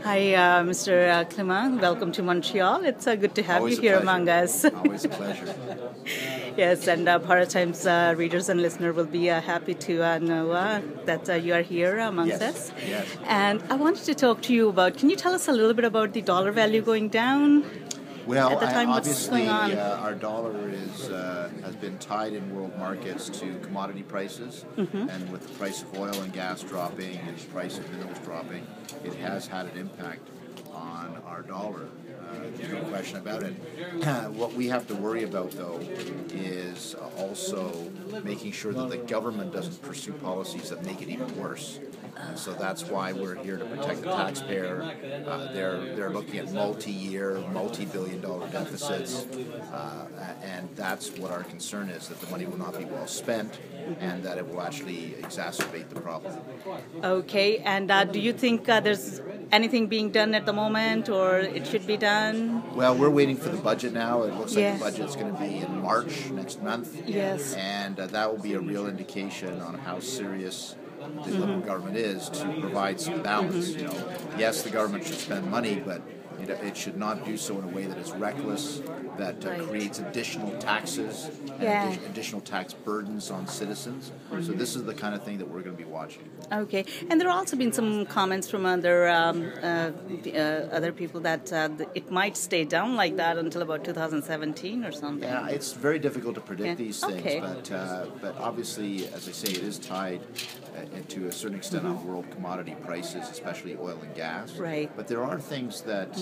Hi, Mr. Clement. Welcome to Montreal. It's good to have Always you a here pleasure. among us. Always a pleasure. Yes, and Bharat Times readers and listeners will be happy to know that you are here amongst Yes, us. yes. And I wanted to talk to you about, can you tell us a little bit about the dollar value going down? Well, At the time, what's obviously, going on? our dollar has been tied in world markets to commodity prices, and with the price of oil and gas dropping and the price of minerals dropping, it has had an impact on our dollar. There's no question about it. What we have to worry about, though, is also making sure that the government doesn't pursue policies that make it even worse. And so that's why we're here to protect the taxpayer. They're looking at multi-year, multi-billion-dollar deficits, and that's what our concern is, that the money will not be well spent and that it will actually exacerbate the problem. Okay, and do you think there's anything being done at the moment or it should be done? Well, we're waiting for the budget now. It looks like Yes. the budget's going to be in March next month. Yes. And that will be a real indication on how serious the Liberal government is to provide some balance. You know, yes, the government should spend money, but it should not do so in a way that is reckless, that Right. creates additional taxes and Yeah. additional tax burdens on citizens. So this is the kind of thing that we're going to be watching. Okay, and there have also been some comments from other people that it might stay down like that until about 2017 or something. Yeah, it's very difficult to predict Yeah. these things, Okay. but obviously, as I say, it is tied to a certain extent on world commodity prices, especially oil and gas. Right. But there are things that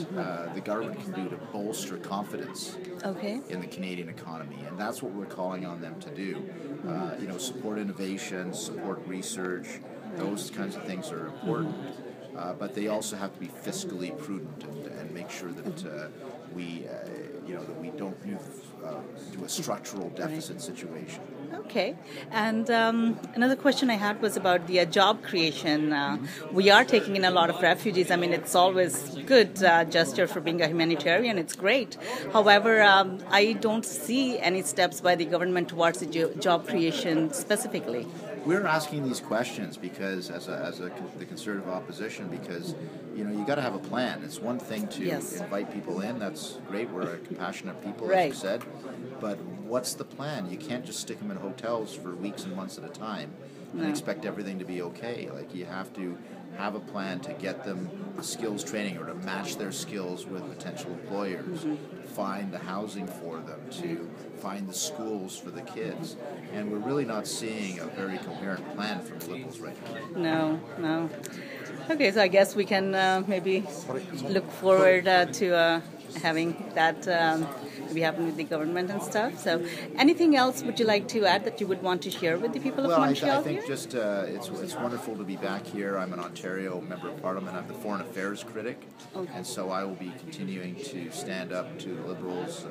the government can do to bolster confidence Okay. in the Canadian economy, and that's what we're calling on them to do. Support innovation, support research. Those kinds of things are important, but they also have to be fiscally prudent and make sure that we don't move to a structural deficit situation. Okay, and another question I had was about the job creation. We are taking in a lot of refugees. I mean, it's always good gesture for being a humanitarian. It's great. However, I don't see any steps by the government towards the job creation specifically. We're asking these questions because, the Conservative opposition, because you got to have a plan. It's one thing to Yes. invite people in. That's great. We're a compassionate people, Right. as you said. But what's the plan? You can't just stick them in hotels for weeks and months at a time and No. expect everything to be okay. Like, you have to have a plan to get them skills training or to match their skills with potential employers, to find the housing for them, to find the schools for the kids. And we're really not seeing a very coherent plan from the Liberals right now. No. Okay, so I guess we can maybe look forward to having that maybe happen with the government and stuff. So, anything else would you like to add that you would want to share with the people of Well, Montreal I think here? just it's wonderful to be back here. I'm an Ontario Member of Parliament. I'm the Foreign Affairs critic, Okay. and so I will be continuing to stand up to the Liberals.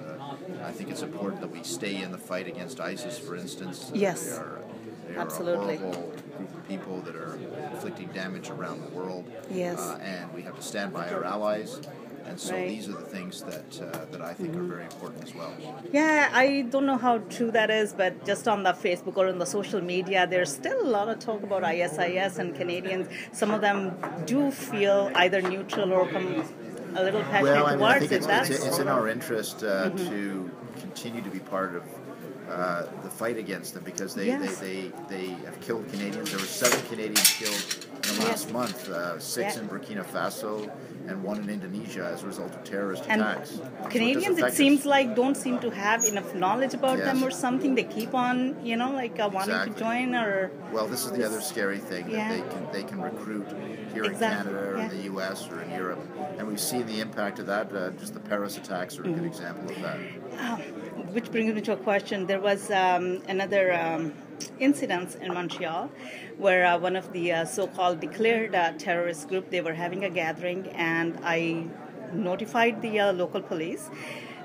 I think it's important that we stay in the fight against ISIS, for instance. Yes. They are Absolutely. a horrible group of people that are inflicting damage around the world. Yes. And we have to stand by our allies. And so Right. these are the things that I think are very important as well. Yeah, I don't know how true that is, but just on the Facebook or on the social media, there's still a lot of talk about ISIS and Canadians. Some of them do feel either neutral or come a little passionate Well, I towards think it. it's in our interest to continue to be part of the fight against them, because they have killed Canadians. There were 7 Canadians killed in the last month, 6 in Burkina Faso and 1 in Indonesia as a result of terrorist And attacks. So Canadians, does it affect seems us. like, don't seem to have enough knowledge about Yes. them or something. They keep on, wanting Exactly. to join or... Well, this is the other scary thing, Yeah. that they can recruit here Exactly, in Canada or yeah. in the U.S. or in Europe, and we've seen the impact of that. Just the Paris attacks are a good example of that. Which brings me to a question. There was another incident in Montreal where one of the so-called declared terrorist group, they were having a gathering, and I notified the local police,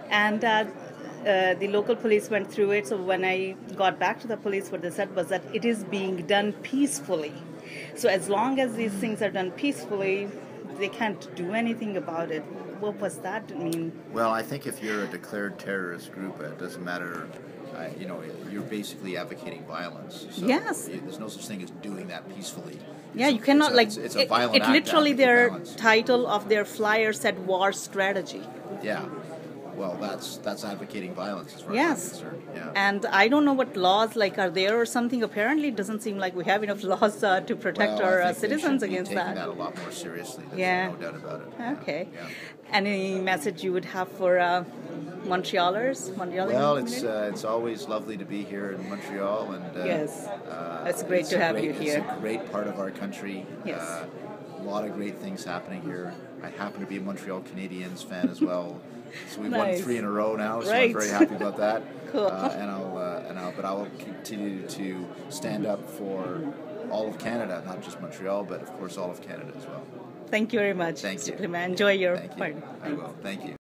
and the local police went through it. So when I got back to the police, what they said was that it is being done peacefully. So as long as these things are done peacefully, they can't do anything about it. What was that mean? Well, I think if you're a declared terrorist group, it doesn't matter. You're basically advocating violence. So Yes. There's no such thing as doing that peacefully. Yeah, you cannot it's a violent act it literally to their violence. title of their flyer said war strategy. Yeah. Well, that's advocating violence as far as Yes. I'm concerned. Yeah. And I don't know what laws are there or something. Apparently, it doesn't seem like we have enough laws to protect Well, I our think they citizens should be against taking that. that a lot more seriously. There's Yeah. no doubt about it. Yeah. Okay. Yeah. Any message you would have for Montrealers? Well, it's always lovely to be here in Montreal, and Yes. It's great to have you here. It's a great part of our country. Yes. A lot of great things happening here. I happen to be a Montreal Canadiens fan as well, so we've won Nice. 3 in a row now. So Right. I'm very happy about that. Cool. But I will continue to stand up for all of Canada, not just Montreal, but of course all of Canada as well. Thank you very much. Thank you. Mr. Klima. Enjoy your Thank you. party. I will. Thank you.